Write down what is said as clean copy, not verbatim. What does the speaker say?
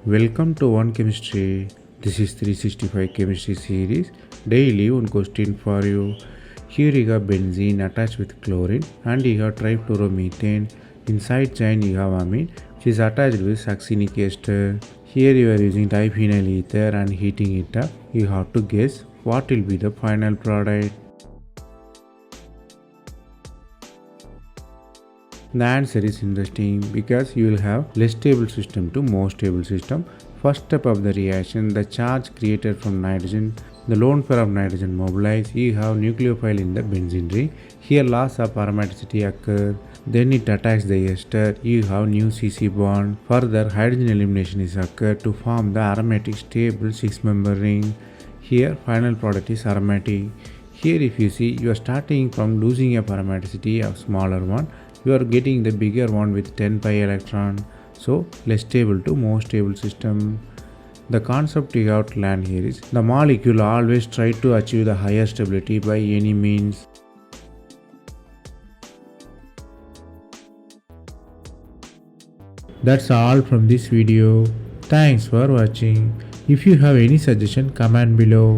Welcome to One Chemistry. This is 365 Chemistry series. Daily one question for you. Here you have benzene attached with chlorine and you have trifluoromethane. Inside chain you have amine which is attached with succinic ester. Here you are using diphenyl ether and heating it up. You have to guess what will be the final product. The answer is interesting because you will have less stable system to more stable system. First step of the reaction, the charge created from nitrogen, the lone pair of nitrogen mobilized, you have nucleophile in the benzene ring. Here loss of aromaticity occur. Then it attacks the ester, you have new CC bond. Further, hydrogen elimination is occurred to form the aromatic stable 6-member ring. Here final product is aromatic. Here if you see, you are starting from losing a aromaticity of smaller one, you are getting the bigger one with 10 pi electron, so less stable to more stable system. The concept you have to learn here is the molecule always try to achieve the higher stability by any means. That's all from this video. Thanks for watching. If you have any suggestion, comment below.